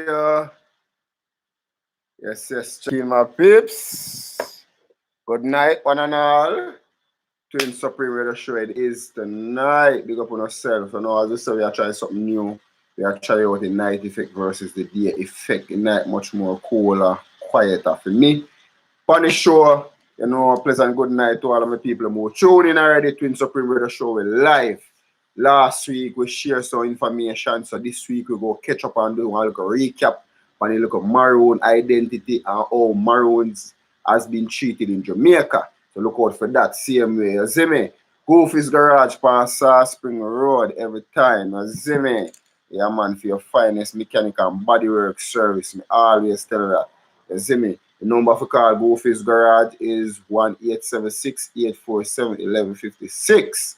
you. Yes, checking my pips. Good night, one and all. Twin Supreme Radio Show, it is tonight. Big up on yourself. As I say, we are trying something new. We are trying out the night effect versus the day effect. The night much more cooler, quieter for me. On the show, pleasant good night to all of my people who tune in already. Twin Supreme Radio Show, we live. Last week we shared some information, so this week we go catch up and do a little recap on the look of Maroon identity and how Maroons has been treated in Jamaica. So look out for that same way. You see me? Goofy's Garage past Spring Road every time. You see me? Yeah, man, for your finest mechanic and bodywork service. Me always tell that. You see me? The number for call Goofy's Garage is 1-876-847-1156.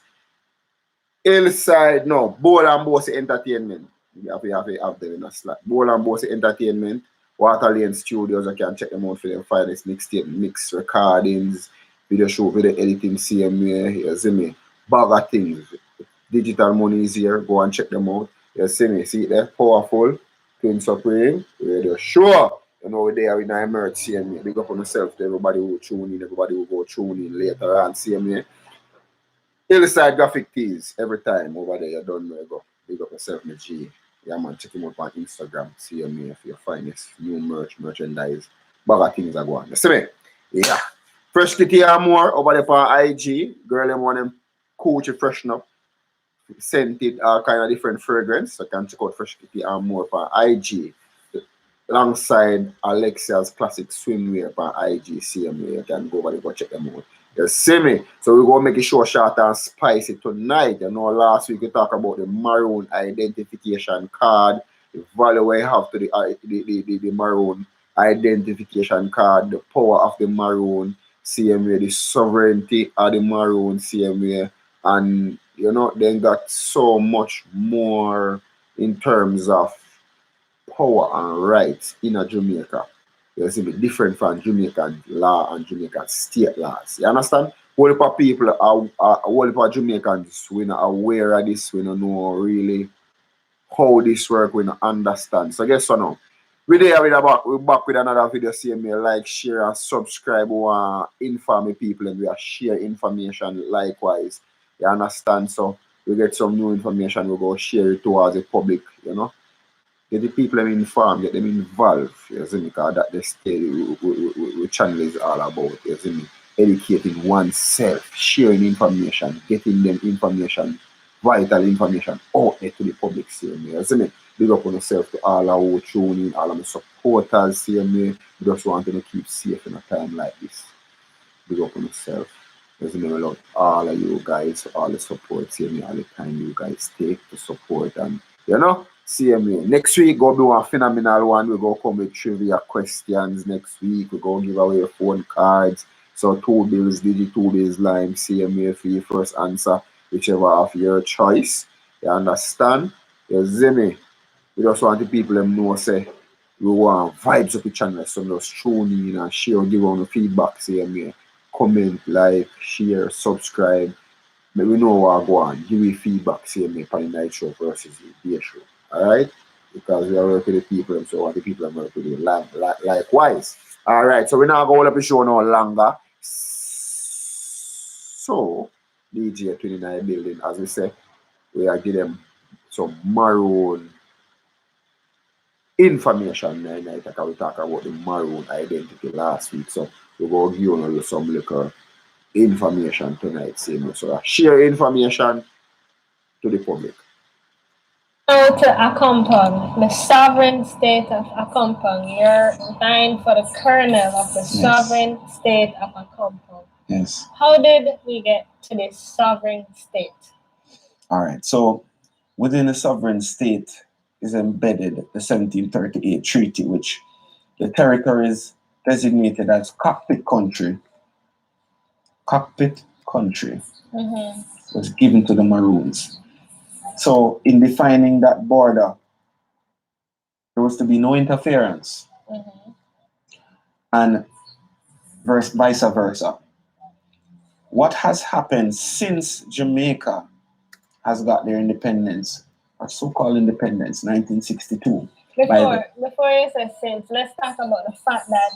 Hillside, no, Bowl and Bossy Entertainment. You have them in a slot. Bowl and Bossy Entertainment, Water Lane Studios. I can check them out for them finest mixtape, mix recordings, video shoot, video editing, CMA. You see me? Bag of things. Digital money is here. Go and check them out. You see me? See it there? Powerful. Twin Supreme. Radio show. We're there with our merch, CMA. Big up on yourself to everybody who tune in, everybody who go tune in later on, CMA. Hillside Graphic Tees every time over there. You don't know, you go. Big up yourself, my G. Yeah, man, check him out on Instagram. See me for your finest new merchandise. Bag of things are going. You see me? Yeah. Fresh Kitty and more over there on IG. Girl, them want them Coochie freshen up. Scented all kind of different fragrance. So you can check out Fresh Kitty and more on IG. Alongside Alexia's classic swimwear on IG. See me. You can go over there, go check them out. You see me? So we're going to make it short and spicy tonight. Last week we talked about the Maroon identification card, the value we have to the Maroon identification card, the power of the Maroon, CMA, the sovereignty of the Maroon, CMA, and then got so much more in terms of power and rights in Jamaica. You see me, different from Jamaican law and Jamaican state laws. You understand? Whole heap of people whole heap of Jamaicans we not aware of this, we don't know really how this work, we don't understand. So guess what now? We're back with another video. See me, like, share and subscribe. We want to inform people and we are share information likewise. You understand? So we get some new information, we go share it towards the public, Get the people informed, get them involved, you see me, because that the channel is all about, you see me, educating oneself, sharing information, getting them information, vital information out there to the public, see me, you see me. Big up on yourself to all our who tune in, all of my supporters, see me. We just want to keep safe in a time like this. Big up on yourself. You see me, I love all of you guys, all the support, see me, all the time you guys take to support and, CMA. Next week, go do a phenomenal one. We're going to come with trivia questions next week. We're going to give away phone cards. So 2 bills, Digi, 2 bills, Lime, CMA for your first answer, whichever of your choice. You understand? You see me? We just want the people to know, say, we want vibes of the channel. So just tune in and share, give on the feedback, CMA. Comment, like, share, subscribe. Let me know what go on. Give me feedback, CMA, for the night show versus the day show. Alright? Because we are working with the people, so what the people are working with likewise. Alright, so we're not going to hold up the show no longer. So, DJ 29 building, as we say, we are giving them some Maroon information tonight, because we talked about the Maroon identity last week. So, we're going to give you some little information tonight. Same. So, share information to the public. Now to Accompong, the sovereign state of Accompong. You're vying for the kernel of the sovereign state of Accompong. Yes. How did we get to this sovereign state? All right. So within the sovereign state is embedded the 1738 treaty, which the territories designated as cockpit country was given to the Maroons. So in defining that border, there was to be no interference, and vice versa. What has happened since Jamaica has got their independence, or so-called independence, 1962, Before you say states, let's talk about the fact that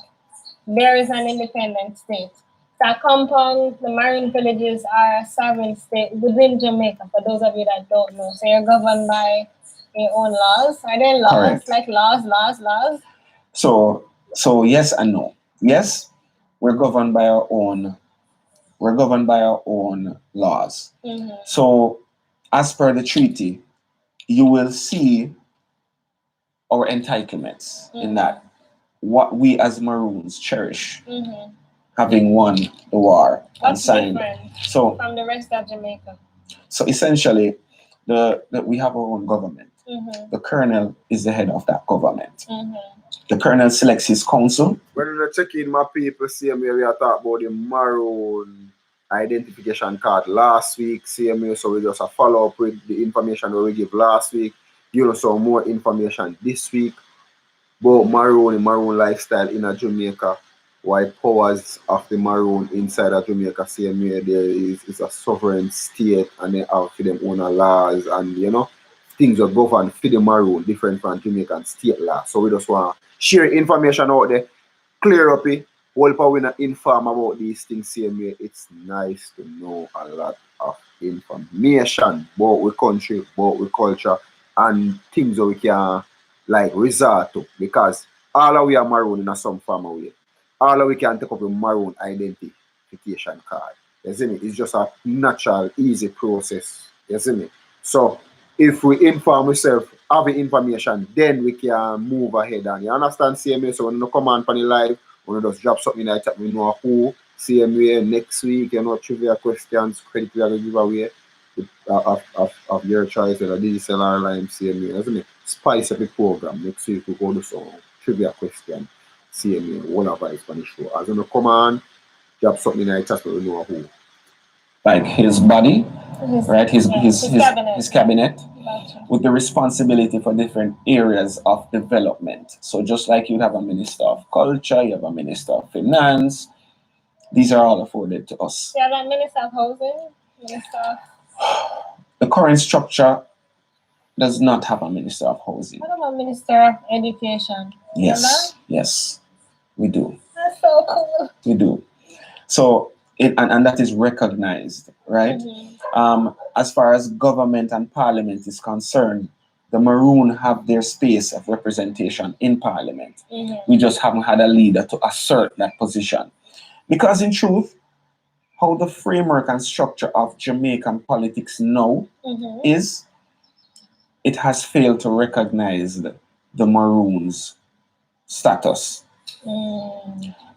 there is an independent state. So Compound, the Maroon villages are a sovereign state within Jamaica, for those of you that don't know. So you're governed by your own laws. Are there laws? Correct. Like laws? So yes and no. Yes, we're governed by our own laws. Mm-hmm. So as per the treaty, you will see our entitlements in that what we as Maroons cherish, having won the war and What's signed. different So from the rest of Jamaica? So essentially, we have our own government. The colonel is the head of that government. The colonel selects his council. When you check in my people, same way we are talking about the Maroon identification card last week, same way, so we just follow up with the information that we give last week. You know, some more information this week about Maroon lifestyle in Jamaica, why powers of the Maroon inside of Jamaica, same way there is a sovereign state and they have for them own laws and you know things are governed for the Maroon different from Jamaican state law. So we just want to share information out there, clear up it, all power we not inform about these things same way. It's nice to know a lot of information about our country, about our culture and things that we can like resort to because all of we are Maroon in some form of way. All of we can take up a Maroon identification card. You see me? It's just a natural, easy process. You see me? So if we inform ourselves, have the information, then we can move ahead and you understand same way. So when you come on for the live, when you just drop something like that, we know who, same way next week, you know, trivia questions, credit we are going to give away of your choice, whether digital or live, same way. Isn't it? Spice up the program. Next week we go to some trivia question, same way, one of our Spanish show. As you come on, drop something like that, we know who. Like his body, right? His cabinet Gotcha. with the responsibility for different areas of development. So just like you have a minister of culture, you have a minister of finance. These are all afforded to us. You have a minister of housing, minister of... The current structure does not have a minister of housing. What about minister of education? Yes, we do. That's so cool. We do. So and that is recognized, right? As far as government and parliament is concerned, the Maroon have their space of representation in parliament. We just haven't had a leader to assert that position. Because in truth, how the framework and structure of Jamaican politics now is, it has failed to recognize the Maroons' status.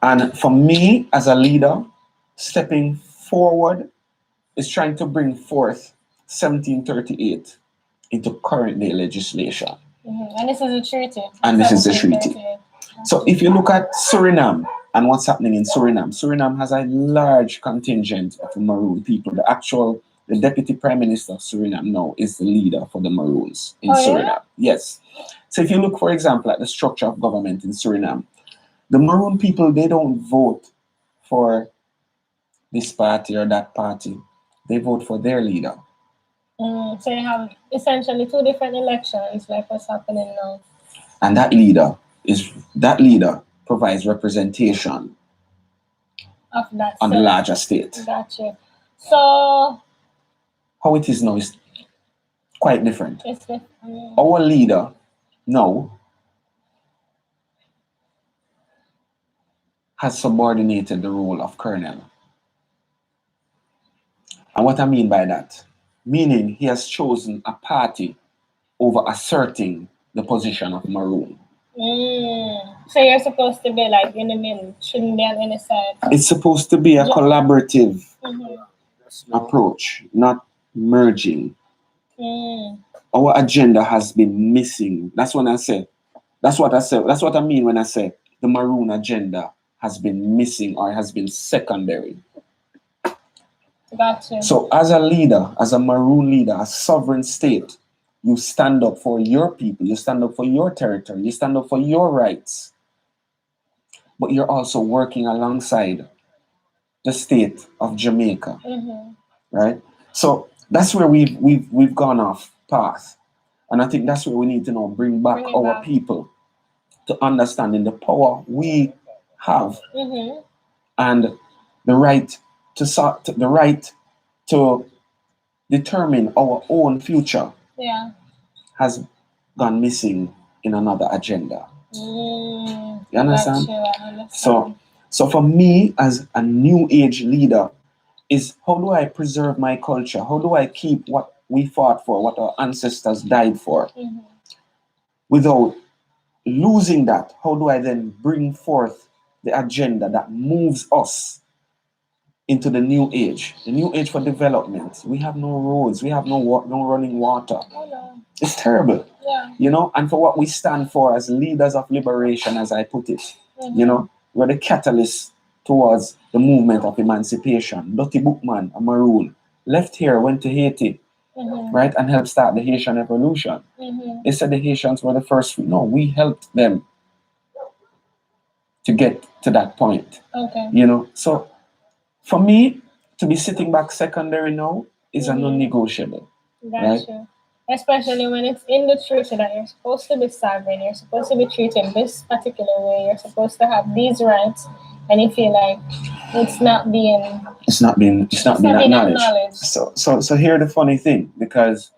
And for me, as a leader, stepping forward is trying to bring forth 1738 into current day legislation. And this is a treaty. And this is a treaty. So if you look at Suriname and what's happening in Suriname, Suriname has a large contingent of Maroon people. The deputy prime minister of Suriname now is the leader for the Maroons in Suriname. Yeah? Yes. So if you look, for example, at the structure of government in Suriname, the Maroon people, they don't vote for this party or that party. They vote for their leader. So you have essentially two different elections, like what's happening now. And that leader provides representation of that on the larger state. Gotcha. So how it is now is quite different. It's different. Our leader now has subordinated the role of colonel. And what I mean by that, meaning he has chosen a party over asserting the position of Maroon. So you're supposed to be like in the middle, shouldn't be on any side. It's supposed to be a collaborative approach, not merging. Our agenda has been missing. That's what I said. That's what I mean when I say the Maroon agenda has been missing or has been secondary. Gotcha. So as a leader, as a Maroon leader, a sovereign state, you stand up for your people, you stand up for your territory, you stand up for your rights. But you're also working alongside the state of Jamaica. Right? So that's where we've gone off path. And I think that's where we need to now bring back Bring it our back. people to understanding the power we have and the right to determine our own future Yeah. has gone missing in another agenda. You understand? Gotcha, I understand. So for me as a new age leader is how do I preserve my culture? How do I keep what we fought for, what our ancestors died for, without losing that? How do I then bring forth the agenda that moves us into the new age for development? We have no roads, we have no running water. Oh, no. It's terrible. Yeah. You know, and for what we stand for as leaders of liberation, as I put it, you know, we're the catalyst towards the movement of emancipation. Dottie Bookman, a Maroon, left here, went to Haiti, right, and helped start the Haitian Revolution. They said the Haitians were the first. No, we helped them to get to that point. Okay. You know, so for me, to be sitting back secondary now is a non-negotiable. Right? Gotcha. Especially when it's in the treaty that you're supposed to be sovereign, you're supposed to be treated this particular way, you're supposed to have these rights, and you feel like it's not being acknowledged. So here the funny thing, because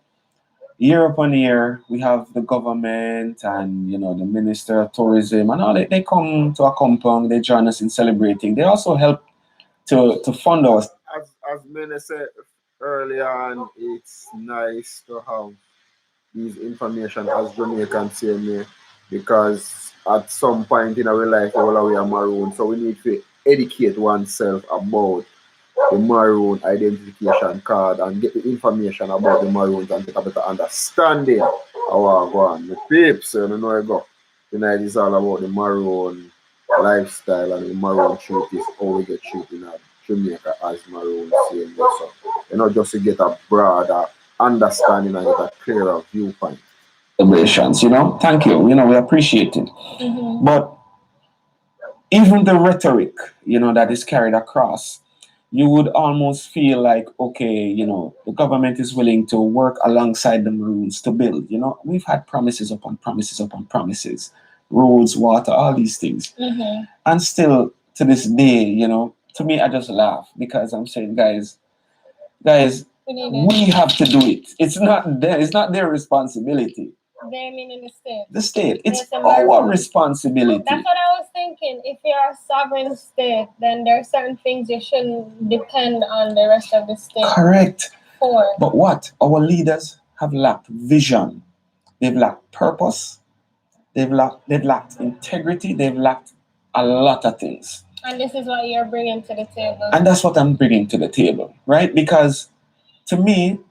year upon year we have the government and you know the minister of tourism and all they come to a compound, they join us in celebrating. They also help to fund us. As many said earlier on, it's nice to have these information as Jamaican say me, because at some point in our life all we are Maroon, so we need to educate oneself about the Maroon identification card and get the information about the Maroons and get a better understanding of how I go on. The peeps, you know I go. Tonight is all about the Maroon lifestyle and the Maroon truth is how we get treated in Jamaica as Maroon same way. So, you know, just to get a broader understanding and get a clearer viewpoint. Celebrations, you know, thank you. You know, we appreciate it. But even the rhetoric, you know, that is carried across, you would almost feel like, okay, you know, the government is willing to work alongside the Maroons to build. You know, we've had promises upon promises upon promises, roads, water, all these things. And still to this day, you know, to me, I just laugh because I'm saying, guys, we have to do it. It's not their responsibility. They mean in the state. The state. It's our responsibility. That's what I was thinking. If you're a sovereign state, then there are certain things you shouldn't depend on the rest of the state. Correct. For. But what? Our leaders have lacked vision. They've lacked purpose. They've lacked integrity. They've lacked a lot of things. And this is what you're bringing to the table. And that's what I'm bringing to the table, right? Because to me,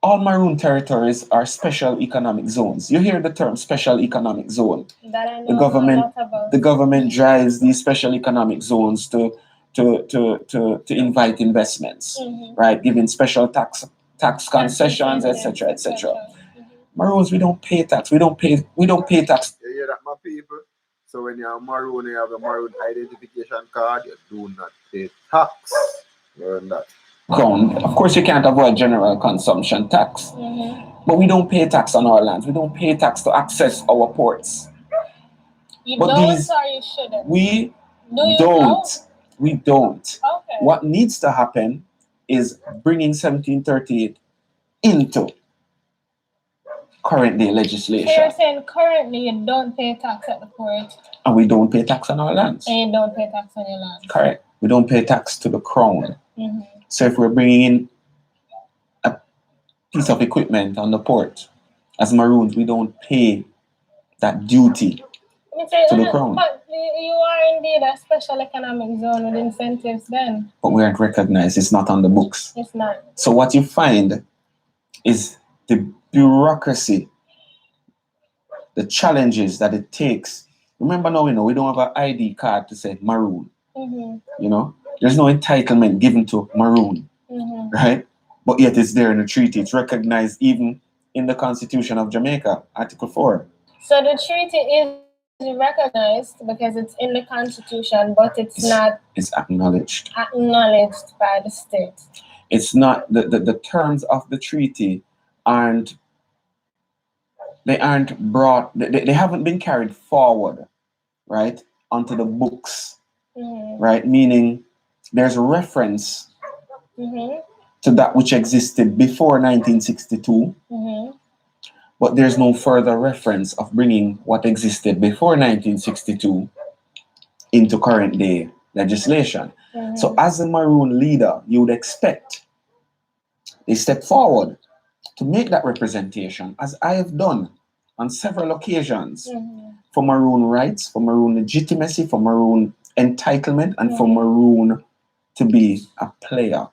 all Maroon territories are special economic zones. You hear the term special economic zone. That I know a lot about. The government drives these special economic zones to invite investments, right? Giving special tax concessions, etc., etc. Maroons, we don't pay tax. We don't pay tax. You hear that, my people? So when you're a Maroon, you have a Maroon identification card, you do not pay tax. Learn that. Of course, you can't avoid general consumption tax, but we don't pay tax on our lands. We don't pay tax to access our ports. You don't, or you shouldn't? We don't. We don't. Okay. What needs to happen is bringing 1738 into current day legislation. So you're saying currently you don't pay tax at the port? And we don't pay tax on our lands. And you don't pay tax on your land? Correct. We don't pay tax to the crown. So if we're bringing in a piece of equipment on the port, as Maroons, we don't pay that duty to the crown. But you are indeed a special economic zone with incentives then. But we aren't recognized. It's not on the books. It's not. So what you find is the bureaucracy, the challenges that it takes. Remember now, you know, we don't have an ID card to say Maroon. You know, there's no entitlement given to Maroon, right? But yet it's there in the treaty. It's recognized even in the Constitution of Jamaica, Article 4. So the treaty is recognized because it's in the Constitution, but it's not. It's acknowledged. Acknowledged by the state. It's not the terms of the treaty aren't they aren't brought, they haven't been carried forward, right, onto the books, right? Meaning there's a reference to that which existed before 1962, but there's no further reference of bringing what existed before 1962 into current day legislation. So as a Maroon leader, you would expect they step forward to make that representation, as I have done on several occasions, for Maroon rights, for Maroon legitimacy, for Maroon entitlement, and for Maroon to be a player.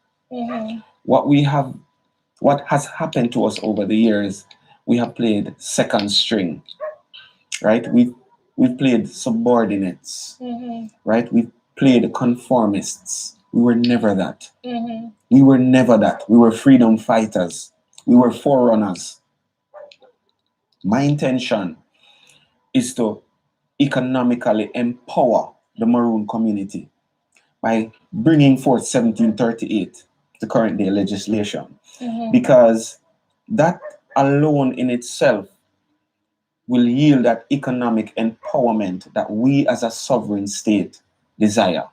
What has happened to us over the years, we have played second string, right? We've played subordinates, right? We've played conformists. We were never that. We were never that. We were freedom fighters. We were forerunners. My intention is to economically empower the Maroon community by bringing forth 1738, the current day legislation, because that alone in itself will yield that economic empowerment that we as a sovereign state desire.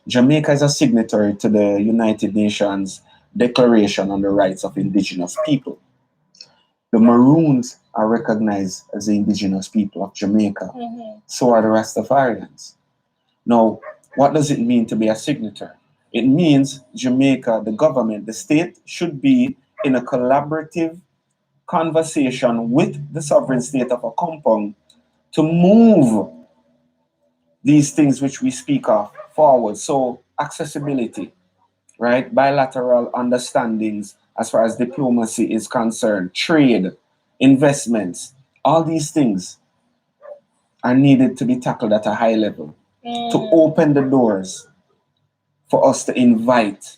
Jamaica is a signatory to the United Nations Declaration on the Rights of Indigenous People. The Maroons are recognized as the indigenous people of Jamaica. So are the Rastafarians. Now, what does it mean to be a signatory? It means Jamaica, the government, the state, should be in a collaborative conversation with the sovereign state of a compound to move these things which we speak of forward. So accessibility, right? Bilateral understandings as far as diplomacy is concerned, trade, investments, all these things are needed to be tackled at a high level to open the doors for us to invite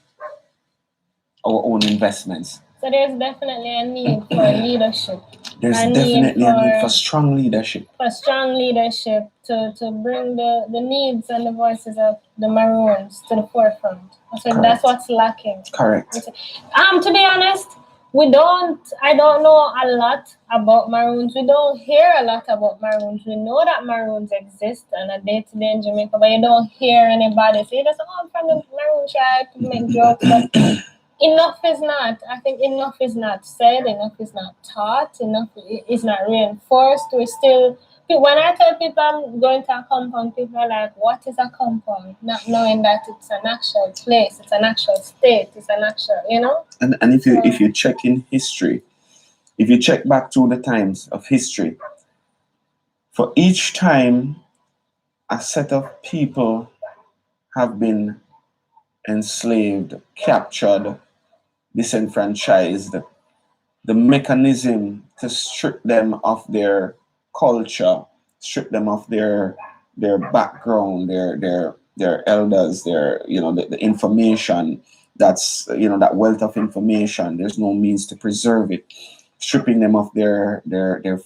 our own investments. So there's definitely a need for leadership. There's definitely a need for strong leadership. For strong leadership to bring the needs and the voices of the Maroons to the forefront. So correct. That's what's lacking. Correct. To be honest, I don't know a lot about Maroons. We don't hear a lot about Maroons. We know that Maroons exist on a day-to-day in Jamaica, but you don't hear anybody say, "There's someone from the Maroon tribe to make jokes." But enough is not. I think enough is not said, enough is not taught, enough is not reinforced. We're still, when I tell people I'm going to a compound, people are like, what is a compound? Not knowing that it's an actual place, it's an actual state, it's an actual, you know? And if you check in history, if you check back through the times of history, for each time a set of people have been enslaved, captured, disenfranchised, the mechanism to strip them of their culture, strip them of their background, their elders, the information that's that wealth of information. There's no means to preserve it. Stripping them of their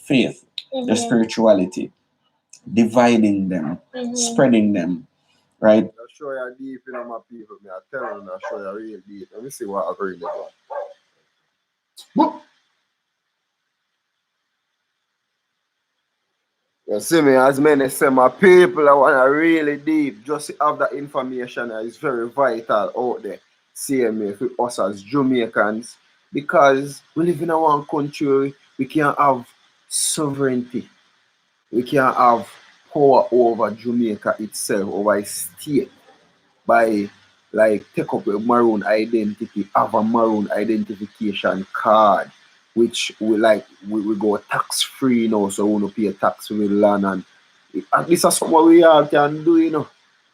faith, their spirituality, dividing them, spreading them, right? I'll show you deep in my people. I tell them I'll show you real deep. Let me see what I've really got. You see me, as many say, my people, I want to really deep. Just to have that information that is very vital out there. See me, for us as Jamaicans, because we live in a one country, we can't have sovereignty. We can't have power over Jamaica itself, over its state, by like take up a Maroon identity, have a Maroon identification card, which we go tax free now, so we don't pay tax for the land, and this is something we all can do,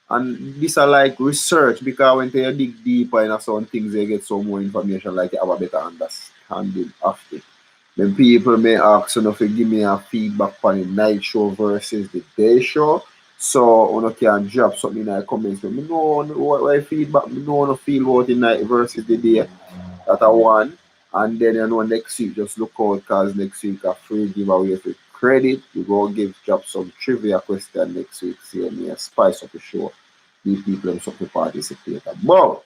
And these are like research, because when you dig deeper in some things, you get some more information, like you have a better understanding of it. Then people may ask if you give me a feedback on the night show versus the day show. So you can drop something in the comments. I know what feedback, I know feel about the night versus the day. That are one. And then next week just look out, because next week a free giveaway for credit. We go drop some trivia question next week. See me a spice of the show. These people and some participate. But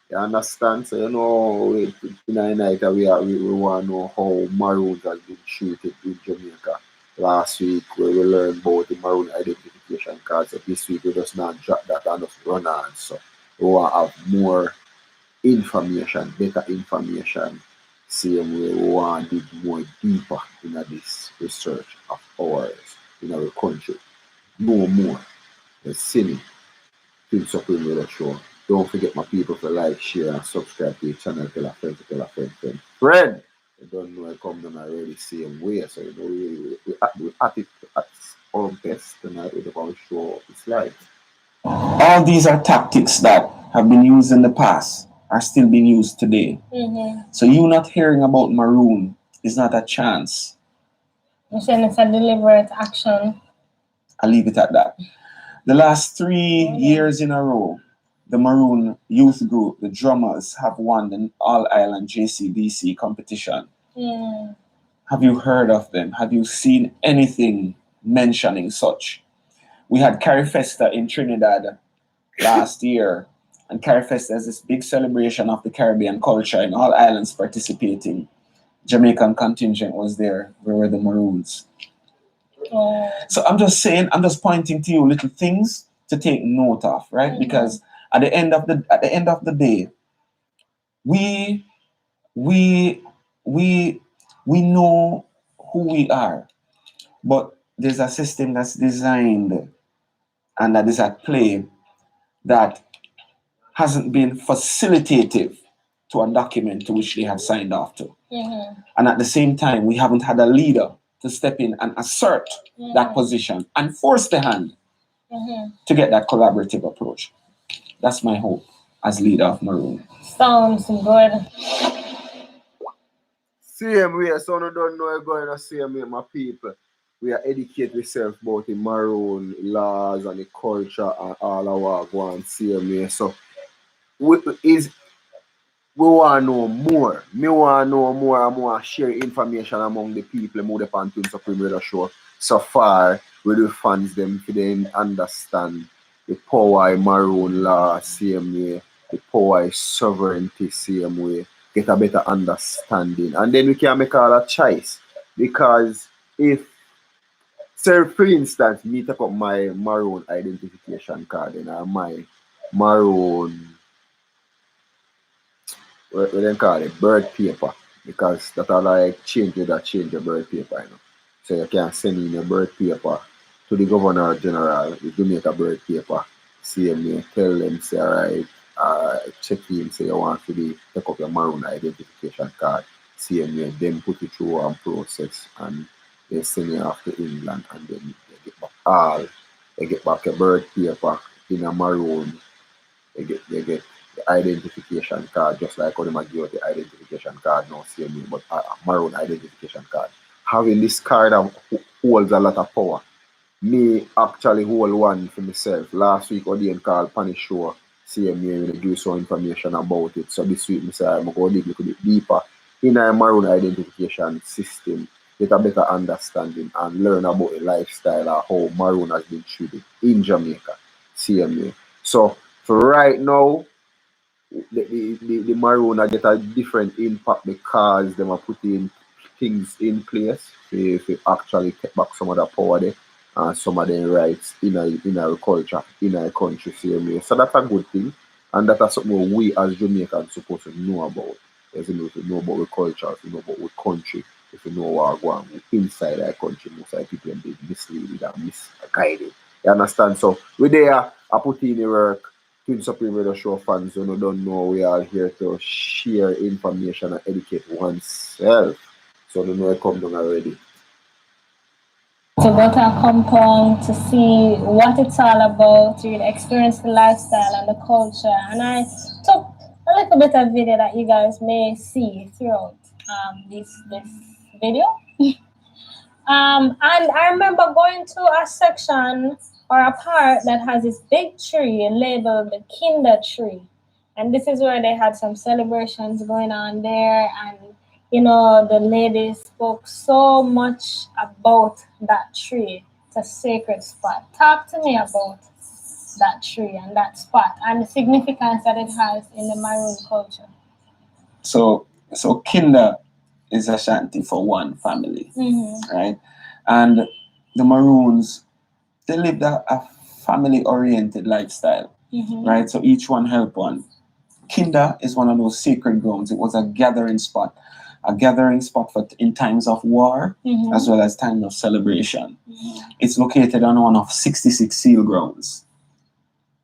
You understand? So you know, in a night we want to know how Maroon has been treated in Jamaica. Last week we learned about the Maroon identification card. So this week we just not drop that and just run on. So we want to have more information, better information. Same way we want to dig more deeper in this research of ours in our country. No more. Let's see me. Film Supreme Radio Show. Don't forget my people to like, share, and subscribe to the channel. Tell a friend, tell a friend, friend. You don't know I come down already same way. So you know we at it at our best tonight with our show. It's live. All these are tactics that have been used in the past, are still being used today. So you not hearing about Maroon is not a chance. You're saying it's a deliberate action. I'll leave it at that. The last 3 years in a row, the Maroon youth group, the drummers, have won the All Island JCBC competition. Have you heard of them? Have you seen anything mentioning such? We had Carrie Festa in Trinidad last year, and Carrie Festa is this big celebration of the Caribbean culture, and all islands participating. Jamaican contingent was there. Where were the Maroons? So I'm just saying, I'm just pointing to you little things to take note of, right? Because at the end of the day, we we know who we are, but there's a system that's designed and that is at play that hasn't been facilitative to a document to which they have signed off to. And at the same time, we haven't had a leader to step in and assert that position and force the hand to get that collaborative approach. That's my hope as leader of Maroon. Sounds good. Same way, so I don't know I'm going to same way, my people. We are educate ourselves about the Maroon laws and the culture and all our go and same way. So we want to know more. Me want to know more and more share information among the people who the on Twin Supreme Radio Show. So far, we the fans them for them understand the power of Maroon law same way, the power of sovereignty same way, get a better understanding. And then we can make all a choice. Because if, say for instance, me take up my Maroon identification card and my Maroon what they call it, bird paper, because that are like change your bird paper, you know. So you can send in your bird paper to the Governor General, the Jamaica bird paper, CMA, tell them, say, all right, check in, say you want to be, take up your Maroon identification card, CMA, then put it through and process, and they send you off to England, and then they get back a bird paper in a Maroon, they get the identification card, just like how they might give out the identification card now, same way, but a Maroon identification card. Having this card holds a lot of power. Me actually hold one for myself. Last week, I didn't call Panic Show, same way, when they give some information about it. So this week, I say I'm going to dig a little bit deeper in a Maroon identification system, get a better understanding and learn about the lifestyle of how Maroon has been treated in Jamaica, same way. So for right now, the Maroon get a different impact because they are putting things in place to actually take back some of the power there and some of the rights in our culture, in our country, same way. So that's a good thing. And that's something we as Jamaicans supposed to know about. As you know, if you know about our culture, if you know about our country, if you know what are going on inside our country, most of the people have been misled and misguided. You understand? So we there, I put in the work. Twin Supreme Radio Show fans who don't know, we are here to share information and educate oneself. So don't know I come down already. To go to a compound to see what it's all about, to experience the lifestyle and the culture. And I took a little bit of video that you guys may see throughout this video. And I remember going to a section or a part that has this big tree labeled the Kinder Tree. And this is where they had some celebrations going on there. And, you know, the ladies spoke so much about that tree. It's a sacred spot. Talk to me about that tree and that spot and the significance that it has in the Maroon culture. So Kinda is a shanty for one family, right? And the Maroons, they lived a family-oriented lifestyle, right? So each one helped one. Kinda is one of those sacred grounds. It was a gathering spot for in times of war as well as times of celebration. It's located on one of 66 seal grounds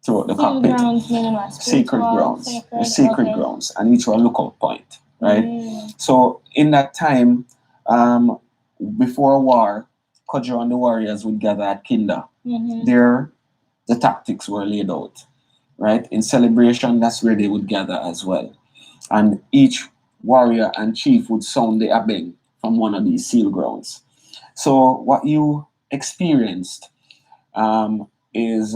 throughout the Seal cockpit. grounds meaning what? Sacred Spiritual, grounds. Sacred, Sacred okay. grounds, and each one lookout point, right? So in that time, before war, Kojo and the warriors would gather at Kinda. There, the tactics were laid out, right? In celebration, that's where they would gather as well. And each warrior and chief would sound the abeng from one of these seal grounds. So what you experienced is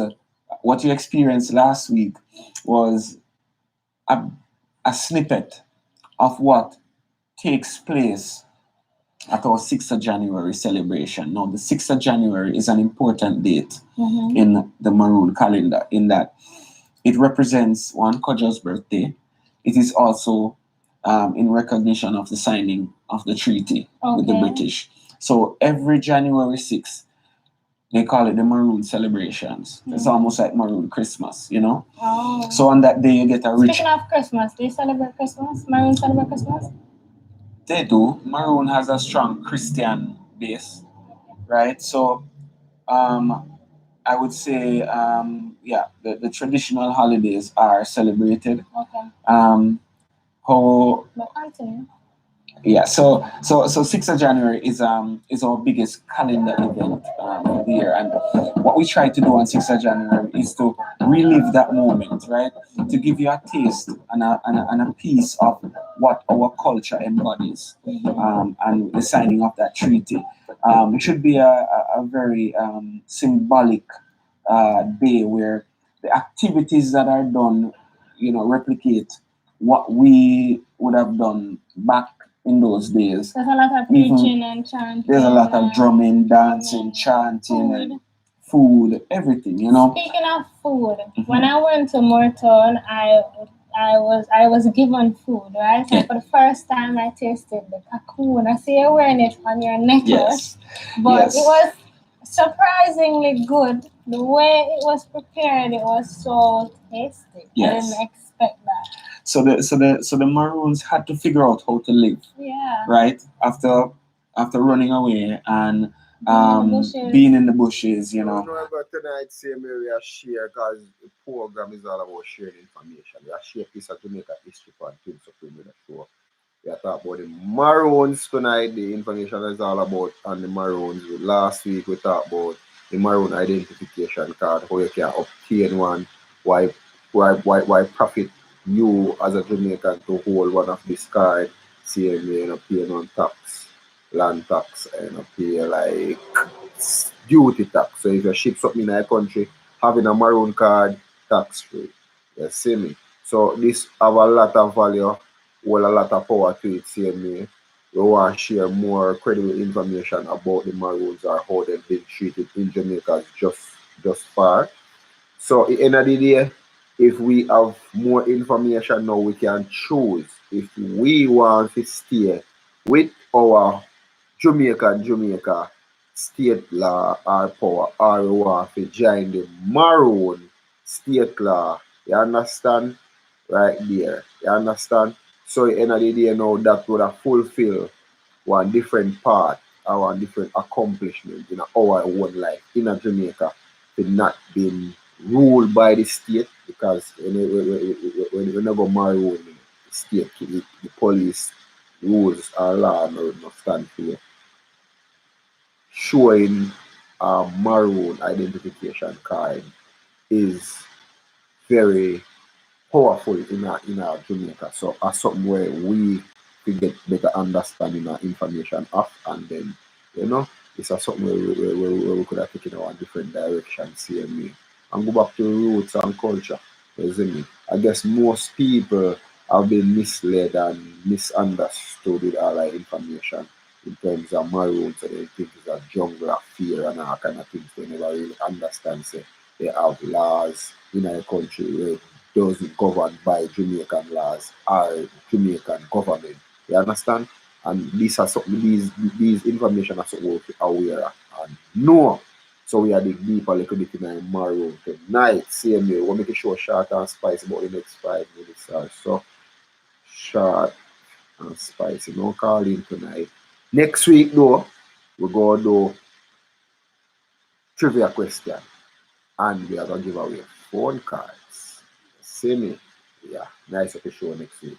what you experienced last week was a snippet of what takes place at our 6th of January celebration. Now, the 6th of January is an important date in the Maroon calendar in that it represents one Kojo's birthday. It is also in recognition of the signing of the treaty with the British. So every January 6th, they call it the Maroon celebrations. It's almost like Maroon Christmas, you know? Oh. So on that day, you get a rich... Speaking of Christmas, do you celebrate Christmas? Maroon celebrate Christmas? They do. Maroon has a strong Christian base, right? So I would say, the traditional holidays are celebrated. Okay. How... But continue. Yeah, so 6th of January is our biggest calendar event of the year, and what we try to do on 6th of January is to relive that moment, right? To give you a taste and a piece of what our culture embodies, and the signing of that treaty. It should be a very symbolic day where the activities that are done, replicate what we would have done back in those days. There's a lot of preaching and chanting. There's a lot of drumming, dancing, chanting, and food, everything, Speaking of food, when I went to Morton, I was given food, right? So for the first time I tasted the cocoon. I see you wearing it on your necklace. But it was surprisingly good. The way it was prepared, it was so tasty. Yes. I didn't expect that. So the Maroons had to figure out how to live. Yeah. Right? After running away and being in the bushes, No, but tonight same area share because the program is all about sharing information. We are share piece of Jamaica history and things so we show. We are talking about the Maroons tonight. The information is all about on the Maroons. Last week we talked about the Maroon identification card, how you can obtain one, why profit you as a Jamaican to hold one of this card, saying you pay no tax, land tax, and pay like duty tax. So if you ship something in a country, having a Maroon card, tax free. You see me? So this have a lot of value, well a lot of power to it, see me. We want to share more credible information about the Maroons or how they've been treated in Jamaica just far. So at the end of the day, if we have more information now, we can choose if we want to stay with our Jamaica state law or power, or we want to join the Maroon state law. You understand? Right there. You understand? So at the end of the day now, that would have fulfill one different part or one different accomplishment in our own life in a Jamaica to not being ruled by the state, because when you go Maroon, the state, the police rules or law no stand for you. Showing a Maroon identification card is very powerful in our Jamaica. So as something where we could get better understanding of information of, and then it's a something where we could have taken our different direction, see me, and go back to roots and culture. You see me? I guess most people have been misled and misunderstood with all that information in terms of Maroons, and they think it's a jungle of fear and all kind of things. They never really understand say they have laws in our country where doesn't govern by Jamaican laws or Jamaican government. You understand? And these are something these information are something we are aware of and know. So we are dig deep a little bit in our Maroon tonight. Same way, we'll make it show short and spicy about the next 5 minutes or so. Short and spicy. No call in tonight. Next week though, we're gonna do trivia question. And we are gonna give away phone cards. See me? Yeah, nice of the show next week.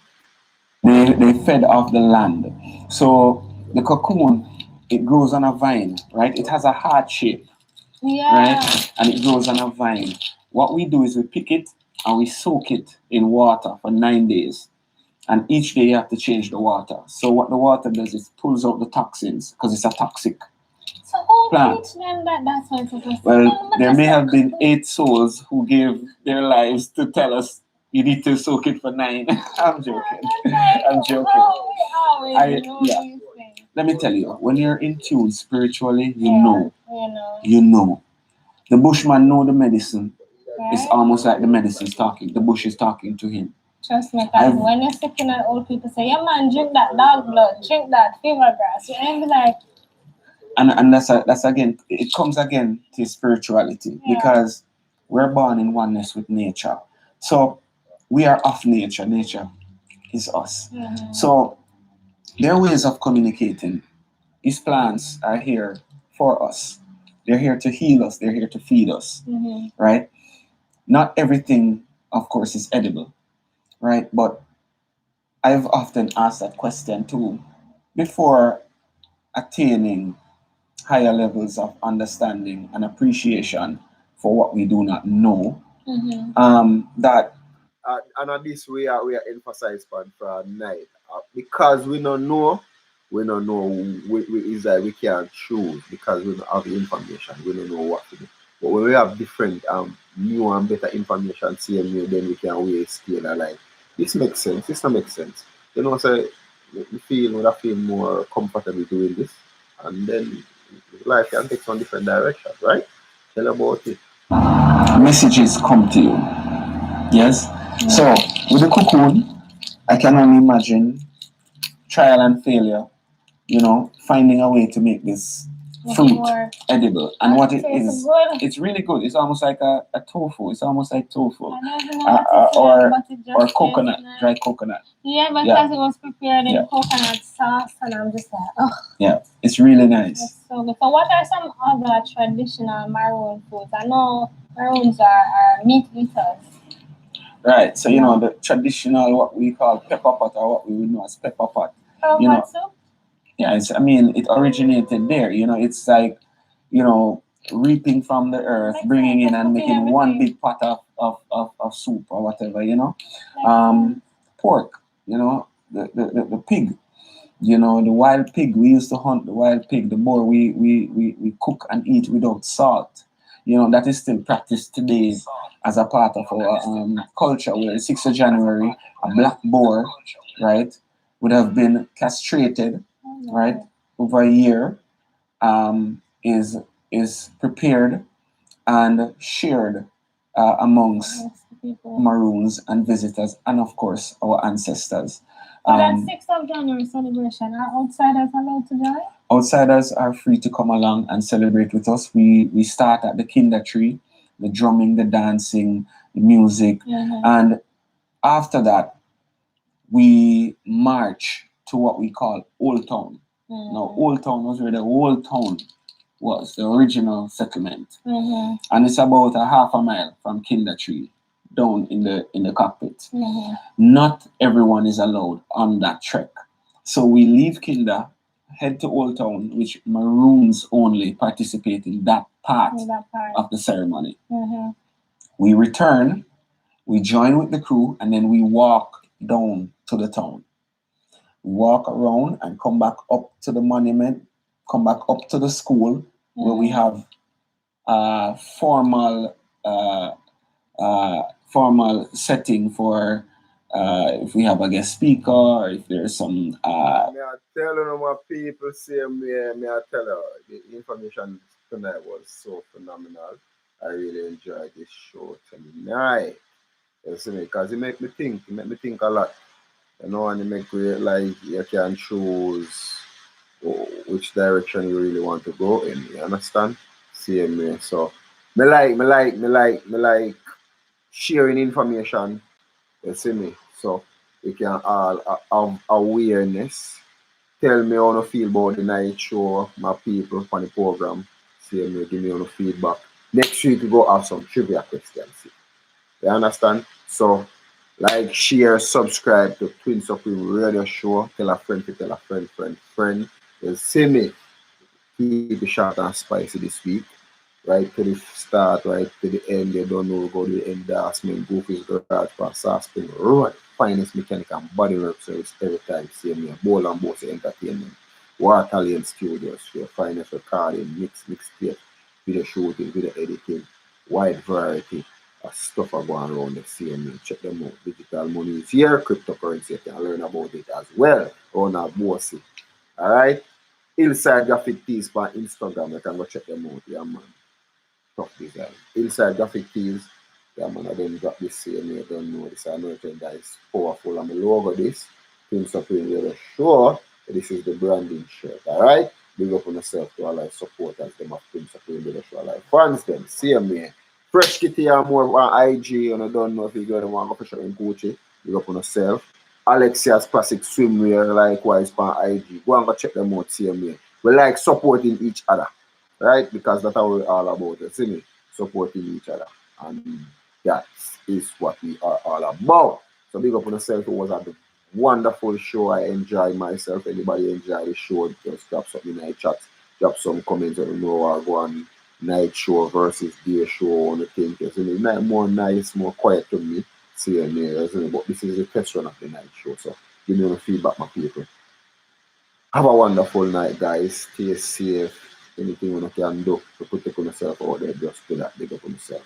They fed off the land. So the cocoon, it grows on a vine, right? It has a heart shape, Yeah. right? And it grows on a vine. What we do is we pick it and we soak it in water for 9 days. And each day you have to change the water. So what the water does is pulls out the toxins because it's a toxic So who plant. teach them that that's what it's supposed to Well, do? there may have been 8 souls who gave their lives to tell us you need to soak it for 9. I'm joking. I'm joking. Yeah. Let me tell you, when you're in tune spiritually, you know. You know. The bushman know the medicine. It's almost like the medicine's talking. The bush is talking to him. Trust me, because when you're sick and old people say, yeah man, drink that dog blood, drink that fever grass, you ain't be like, and that's again, it comes again to spirituality because we're born in oneness with nature. So we are of nature. Nature is us. Mm-hmm. So there are ways of communicating. These plants are here for us. They're here to heal us. They're here to feed us. Mm-hmm. Right? Not everything, of course, is edible. Right? But I've often asked that question too. Before attaining higher levels of understanding and appreciation for what we do not know, that And on this we are emphasized for night. Because we don't know, we is that we can't choose because we don't have the information. We don't know what to do. But when we have different new and better information, same way, then we can weigh scale and like this makes sense, this don't make sense. You know, so I feel more comfortable doing this and then life can take some different direction, right? Tell about it. messages come to you. Yes? So, with the cocoon, I can only imagine trial and failure, finding a way to make this fruit edible. And what it is, it's really good. It's almost like a tofu. It's almost like tofu. Or coconut, dry coconut. Yeah, because it was prepared in coconut sauce, and I'm just like, oh. Yeah, it's really nice. It's so good. So, what are some other traditional Maroon foods? I know Maroons are meat eaters. Right. So, the traditional, what we call pepper pot, or what we would know as pepper pot. What soup? Yeah, it originated there. It's like, reaping from the earth, bringing in and making one big pot of soup or whatever, pork, the pig, the wild pig. We used to hunt the wild pig. The more we cook and eat without salt. That is still practiced today as a part of our culture, where 6th of January, a black boar, right, would have been castrated, right, over a year, is prepared and shared amongst Maroons and visitors, and of course our ancestors. So that 6th of January celebration, are outsiders allowed to join? Outsiders are free to come along and celebrate with us. We start at the kinder tree, the drumming, the dancing, the music, and after that we march to what we call Old Town. Now, Old Town was where the whole town was, the original settlement, and it's about a half a mile from Kinder Tree down in the cockpit. Not everyone is allowed on that trek, so we leave Kinder, head to Old Town, which Maroons only participate in that part of the ceremony. We return, we join with the crew, and then we walk down to the town. Walk around and come back up to the monument, come back up to the school, where we have formal setting for if we have a guest speaker or if there's some. Me I tell you, my people say me I tell you, the information tonight was so phenomenal. I really enjoy this show tonight. You see me? Because it make me think. It make me think a lot. You know, and it make me like you can choose which direction you really want to go in. You understand? Same way. So me like sharing information. You see me? So we can all have awareness. Tell me how you feel about the night show, my people on the program. Same way, give me your feedback. Next week we go have some trivia questions. You understand? So like, share, subscribe to Twin Supreme Radio Show. Tell a friend to tell a friend. You see me? Keep it short and spicy this week. Right to the start, right to the end. You don't know, go to the endorsement, Goofy's Garage for Saspin Road. Finest mechanic and bodywork service every time. Same here. Bowl and Boss Entertainment. Waterlane Studios for your finest recording, mixtape, video shooting, video editing, wide variety of stuff are going around the same way. Check them out. Digital money is here, cryptocurrency, you can learn about it as well. On our bossy. Alright? Hillside Graphic Tees on Instagram, you can go check them out, yeah man. Top design. Inside graphic tees, yeah man, I don't got this same, you don't know this. I know that is powerful. I'm a logo this. Twin Supreme Radio Show. This is the branding shirt, alright? Big up on yourself to all our supporters, them of Twin Supreme Radio Show, like fans them, same me. Fresh Kitty are more on IG, and I don't know if you got one official in Gucci. Big up on yourself. Alexia's Classic Swimwear, likewise on IG. Go and go check them out, same me. We like supporting each other. Right? Because that's how we're all about it, see me? Supporting each other. And that is what we are all about. So big up on yourself. It was a wonderful show. I enjoyed myself. Anybody enjoy the show, just drop something in the chat. Drop some comments. I don't know, I'll go on night show versus day show on the thing. More nice, more quiet to me. See you there, but this is the test run of the night show. So give me your feedback, my people. Have a wonderful night, guys. Stay safe. Anything you can do to protect yourself out there, just do that. Big up on yourself.